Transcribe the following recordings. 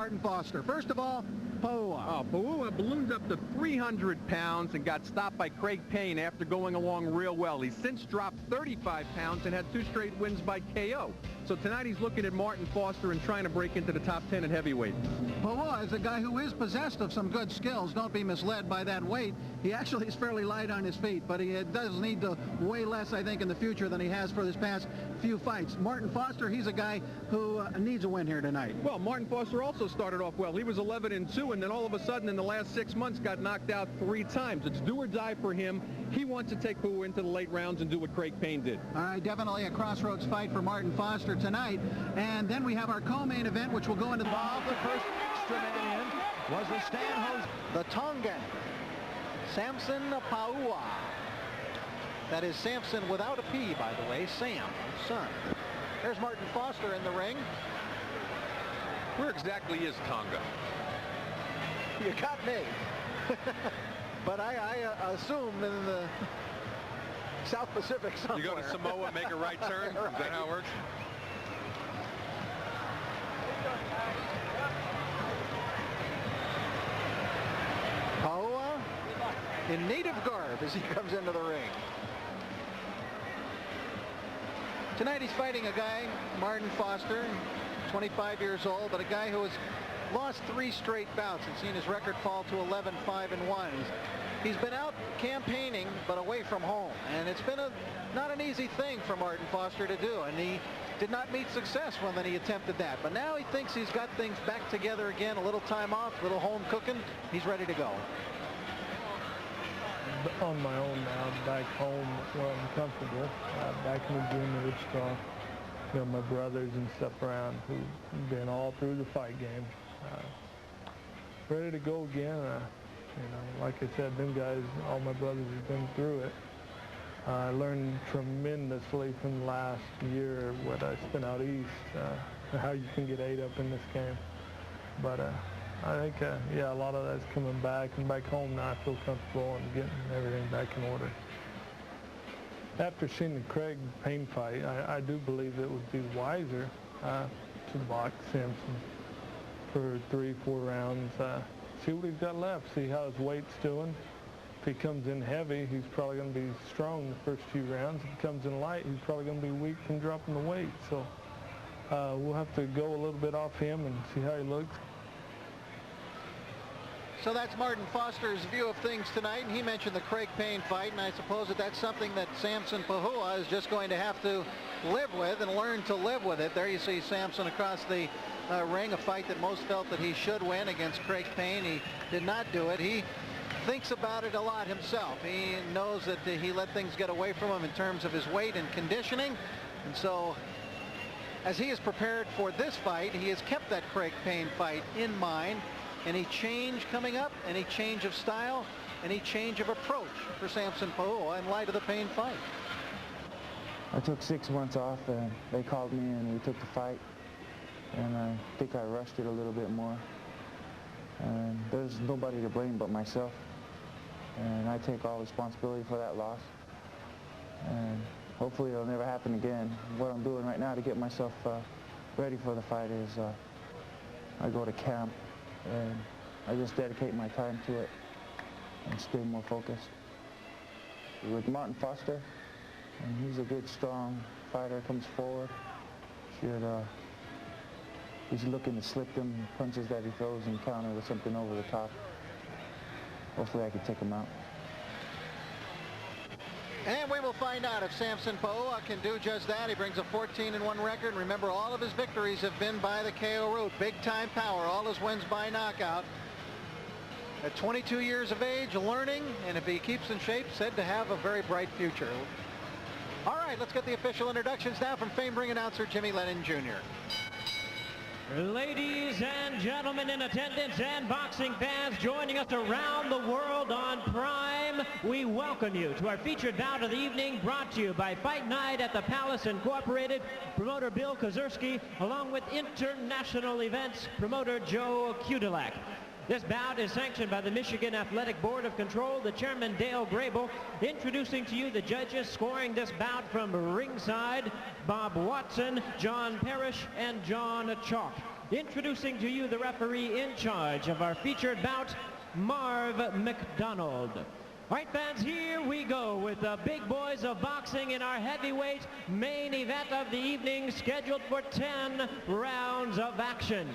Martin Foster. First of all, Paua. Paua ballooned up to 300 pounds and got stopped by Craig Payne after going along real well. He's since dropped 35 pounds and had 2 straight wins by KO. So tonight he's looking at Martin Foster and trying to break into the top 10 at heavyweight. Paua is a guy who is possessed of some good skills. Don't be misled by that weight. He actually is fairly light on his feet, but he does need to weigh less, I think, in the future than he has for his past few fights. Martin Foster, he's a guy who needs a win here tonight. Well, Martin Foster also started off well. He was 11-2, and then all of a sudden in the last 6 months got knocked out 3 times. It's do or die for him. He wants to take Paua into the late rounds and do what Craig Payne did. All right, definitely a crossroads fight for Martin Foster tonight. And then we have our co-main event, which will go into the first extra man in was the Stanhope, the Tongan, Samson Paua. That is Samson without a P, by the way, Sam, son. There's Martin Foster in the ring. Where exactly is Tonga? You got me. But I assume in the South Pacific somewhere. You go to Samoa, make a right turn? Right. Is that how it works? Paua in native garb as he comes into the ring. Tonight he's fighting a guy, Martin Foster, 25 years old, but a guy who has lost 3 straight bouts and seen his record fall to 11-5-1. He's been out campaigning, but away from home, and it's been not an easy thing for Martin Foster to do, and he did not meet success when he attempted that. But now he thinks he's got things back together again, a little time off, a little home cooking. He's ready to go. On my own now, back home where I'm comfortable, back in the gym in Wichita. You know, my brothers and stuff around who've been all through the fight game. Ready to go again. You know, like I said, them guys, all my brothers have been through it. I learned tremendously from last year what I spent out east, how you can get ate up in this game. But I think, yeah, a lot of that's coming back, and back home now I feel comfortable and getting everything back in order. After seeing the Craig Payne fight, I do believe it would be wiser to box Samson for 3-4 rounds. See what he's got left, see how his weight's doing. If he comes in heavy, he's probably going to be strong the first few rounds. If he comes in light, he's probably going to be weak from dropping the weight. So we'll have to go a little bit off him and see how he looks. So that's Martin Foster's view of things tonight, and he mentioned the Craig Payne fight, and I suppose that's something that Samson Paua is just going to have to live with and learn to live with it. There you see Samson across the ring, a fight that most felt that he should win against Craig Payne. He did not do it. He thinks about it a lot himself. He knows that he let things get away from him in terms of his weight and conditioning, and so as he is prepared for this fight, he has kept that Craig Payne fight in mind. Any change coming up, any change of style, any change of approach for Samson Paua in light of the Payne fight? I took 6 months off, and they called me and we took the fight, and I think I rushed it a little bit more. And there's nobody to blame but myself, and I take all responsibility for that loss. And hopefully it'll never happen again. What I'm doing right now to get myself ready for the fight is I go to camp, and I just dedicate my time to it and stay more focused. With Martin Foster, and he's a good, strong fighter, comes forward. He's looking to slip them punches that he throws and counter with something over the top. Hopefully I can take him out. And we will find out if Samson Paua can do just that. He brings a 14-1 record. Remember, all of his victories have been by the KO route. Big-time power. All his wins by knockout. At 22 years of age, learning, and if he keeps in shape, said to have a very bright future. All right, let's get the official introductions now from famed ring announcer Jimmy Lennon Jr. Ladies and gentlemen in attendance and boxing fans joining us around the world on Prime, we welcome you to our featured bout of the evening, brought to you by Fight Night at the Palace Incorporated, promoter Bill Kozerski, along with International Events promoter Joe Kudelak. This bout is sanctioned by the Michigan Athletic Board of Control, the chairman Dale Grable. Introducing to you the judges scoring this bout from ringside, Bob Watson, John Parrish, and John Chalk. Introducing to you the referee in charge of our featured bout, Marv McDonald. All right, fans, here we go with the big boys of boxing in our heavyweight main event of the evening, scheduled for 10 rounds of action.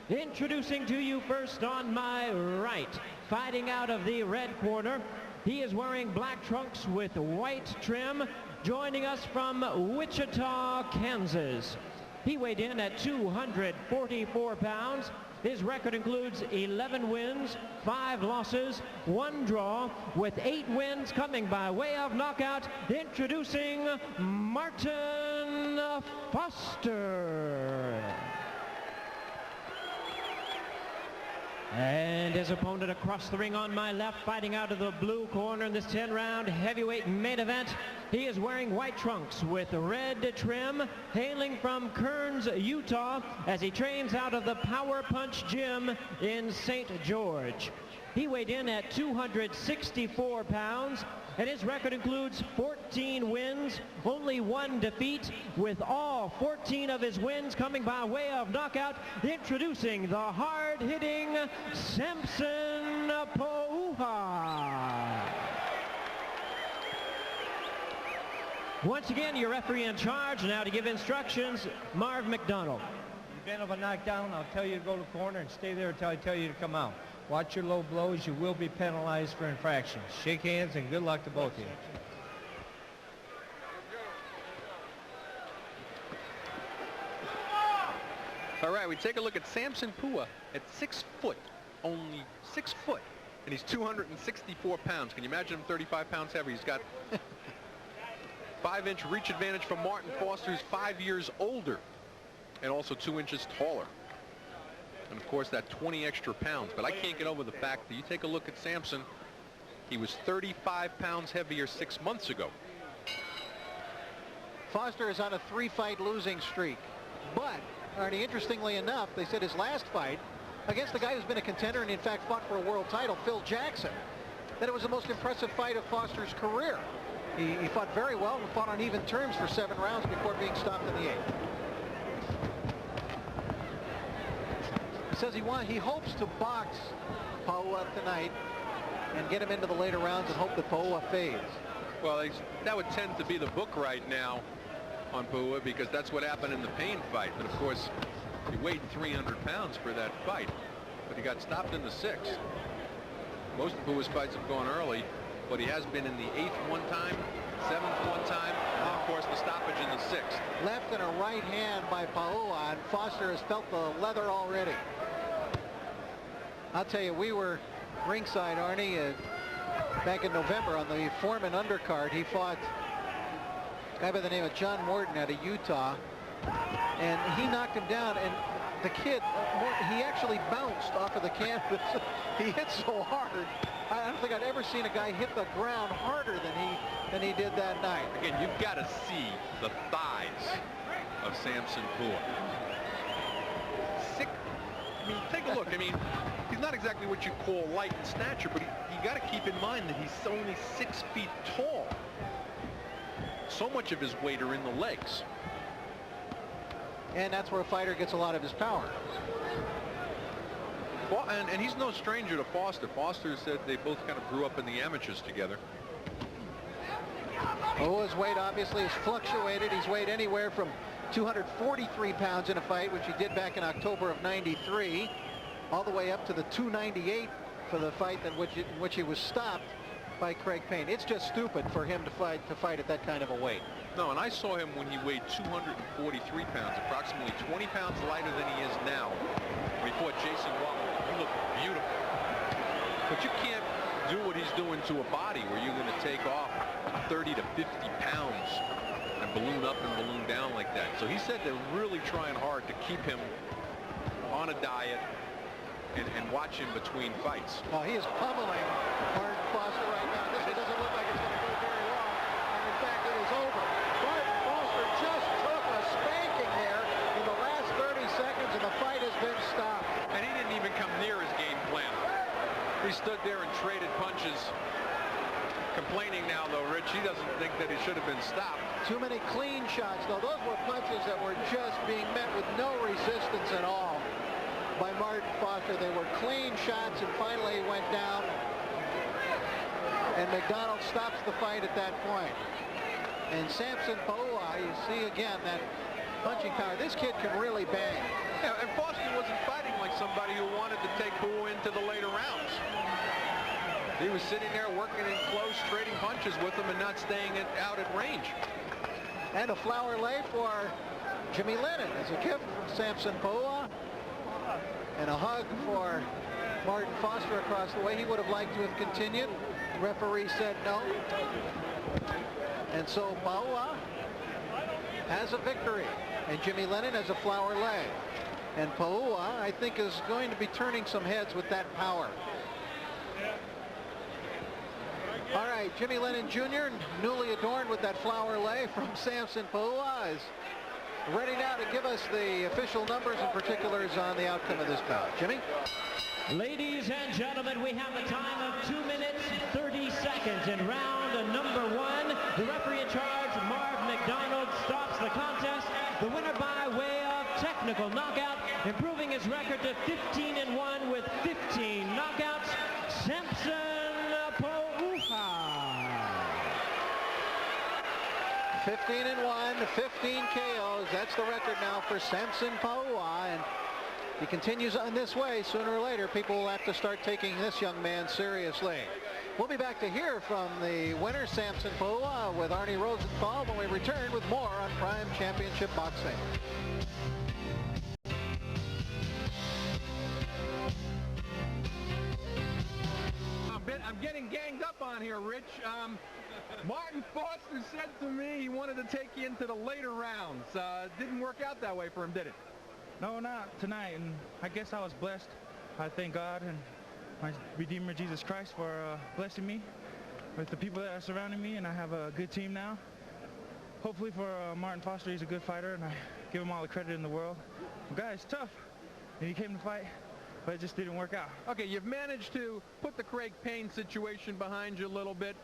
Introducing to you first on my right, fighting out of the red corner. He is wearing black trunks with white trim, joining us from Wichita, Kansas. He weighed in at 244 pounds. His record includes 11 wins, 5 losses, 1 draw, with 8 wins coming by way of knockout. Introducing Martin Foster. And his opponent across the ring on my left, fighting out of the blue corner in this 10-round heavyweight main event. He is wearing white trunks with red trim, hailing from Kearns, Utah, as he trains out of the Power Punch Gym in St. George. He weighed in at 264 pounds, and his record includes 14 wins, only 1 defeat, with all 14 of his wins coming by way of knockout. Introducing the hard-hitting Samson Pouha. Once again, your referee in charge. Now to give instructions, Marv McDonald. You've been of a knockdown. I'll tell you to go to the corner and stay there until I tell you to come out. Watch your low blows. You will be penalized for infractions. Shake hands and good luck to both of you. All right, we take a look at Samson Pouha at 6 foot, only 6 foot, and he's 264 pounds. Can you imagine him 35 pounds heavy? He's got 5-inch reach advantage from Martin Foster, who's 5 years older and also 2 inches taller. And of course that 20 extra pounds. But I can't get over the fact that you take a look at Samson, he was 35 pounds heavier 6 months ago. Foster is on a 3-fight losing streak. But, Arnie, interestingly enough, they said his last fight against the guy who's been a contender and in fact fought for a world title, Phil Jackson, that it was the most impressive fight of Foster's career. He fought very well and fought on even terms for 7 rounds before being stopped in the 8th. He says he hopes to box Pouha tonight and get him into the later rounds and hope that Pouha fades. Well, that would tend to be the book right now on Pouha, because that's what happened in the Payne fight. But of course, he weighed 300 pounds for that fight, but he got stopped in the 6th. Most of Pouha's fights have gone early, but he has been in the 8th one time, 7th one time, and of course the stoppage in the 6th. Left and a right hand by Pouha, and Foster has felt the leather already. I'll tell you, we were ringside, Arnie, back in November on the Foreman undercard. He fought a guy by the name of John Morton out of Utah, and he knocked him down, and the kid, he actually bounced off of the canvas. He hit so hard. I don't think I'd ever seen a guy hit the ground harder than he did that night. Again, you've got to see the thighs of Samson Pouha. I mean, take a look. I mean, he's not exactly what you call light in stature, but you got to keep in mind that he's only 6 feet tall. So much of his weight are in the legs. And that's where a fighter gets a lot of his power. Well, and he's no stranger to Foster. Foster said they both kind of grew up in the amateurs together. Pouha's weight obviously has fluctuated. He's weighed anywhere from 243 pounds in a fight, which he did back in October of '93, all the way up to the 298 for the fight in which he was stopped by Craig Payne. It's just stupid for him to fight at that kind of a weight. No, and I saw him when he weighed 243 pounds, approximately 20 pounds lighter than he is now. When he fought Jason Waller, he looked beautiful. But you can't do what he's doing to a body where you're going to take off 30 to 50 pounds and balloon up and balloon down like that. So he said they're really trying hard to keep him on a diet and watch him between fights. Well, he is pummeling Martin Foster right now. This one doesn't look like it's going to go very long. And in fact, it is over. Martin Foster just took a spanking there in the last 30 seconds, and the fight has been stopped. And he didn't even come near his game plan. He stood there and traded punches. Complaining now, though, Rich, he doesn't think that he should have been stopped. Too many clean shots, though. Those were punches that were just being met with no resistance at all by Martin Foster. They were clean shots, and finally he went down. And McDonald stops the fight at that point. And Samson Paua, you see again that punching power. This kid can really bang. Yeah, and Foster wasn't fighting like somebody who wanted to take Paua into the later rounds. He was sitting there working in close, trading punches with him and not staying out at range. And a flower lay for Jimmy Lennon as a gift from Samson Paua. And a hug for Martin Foster across the way. He would have liked to have continued. The referee said no. And so Paua has a victory. And Jimmy Lennon has a flower lay. And Paua, I think, is going to be turning some heads with that power. All right, Jimmy Lennon Jr., newly adorned with that flower lay from Samson Paua, is ready now to give us the official numbers and particulars on the outcome of this bout. Jimmy? Ladies and gentlemen, we have a time of 2 minutes, 30 seconds in round number 1. The referee in charge, Marv McDonald, stops the contest. The winner by way of technical knockout, improving his record to 15-1 with 15 knockouts, Samson Paua. 15-1, 15 KOs. That's the record now for Samson Paua, and he continues on this way. Sooner or later, people will have to start taking this young man seriously. We'll be back to hear from the winner, Samson Paua, with Arnie Rosenthal when we return with more on Prime Championship Boxing. I'm getting ganged up on here, Rich. Martin Foster said to me he wanted to take you into the later rounds. Didn't work out that way for him, did it? No, not tonight, and I guess I was blessed. I thank God and my Redeemer Jesus Christ for blessing me with the people that are surrounding me, and I have a good team now. Hopefully for Martin Foster, he's a good fighter, and I give him all the credit in the world. The guy's tough, and he came to fight, but it just didn't work out. Okay, you've managed to put the Craig Payne situation behind you a little bit.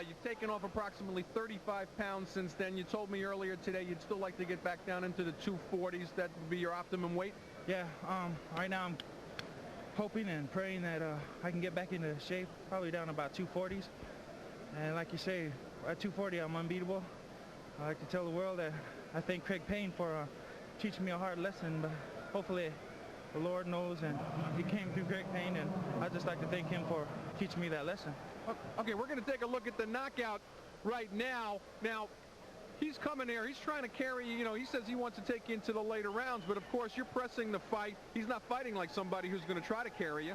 You've taken off approximately 35 pounds since then. You told me earlier today you'd still like to get back down into the 240s. That would be your optimum weight? Yeah, right now I'm hoping and praying that I can get back into shape, probably down about 240s. And like you say, at 240 I'm unbeatable. I like to tell the world that I thank Craig Payne for teaching me a hard lesson, but hopefully the Lord knows, and he came through Craig Payne, and I'd just like to thank him for teaching me that lesson. Okay, we're going to take a look at the knockout right now. Now, he's coming here. He's trying to carry you. You know, he says he wants to take you into the later rounds, but of course you're pressing the fight. He's not fighting like somebody who's going to try to carry you.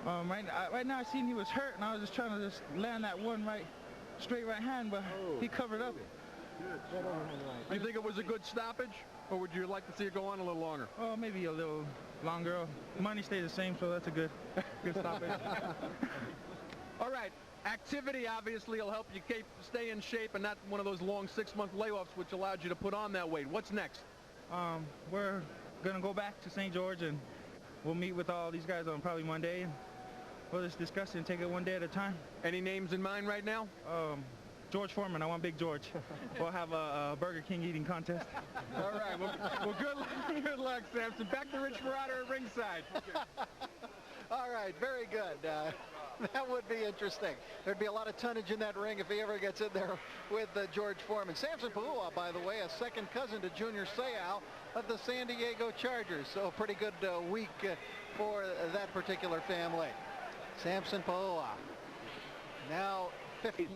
Right now I seen he was hurt, and I was just trying to just land that one straight right hand, but he covered up. You think it was a good stoppage, or would you like to see it go on a little longer? Oh, maybe a little longer. Money stays the same, so that's a good stoppage. All right, activity obviously will help you stay in shape and not one of those long 6-month layoffs which allowed you to put on that weight. What's next? We're going to go back to St. George, and we'll meet with all these guys on probably Monday, and we'll just discuss it and take it one day at a time. Any names in mind right now? George Foreman. I want Big George. We'll have a Burger King eating contest. All right, well good luck, Samson. Back to Rich Ferrata at ringside. All right, very good. That would be interesting. There'd be a lot of tonnage in that ring if he ever gets in there with George Foreman. Samson Paua, by the way, a second cousin to Junior Seau of the San Diego Chargers. So a pretty good week for that particular family. Samson Paua. Now 15.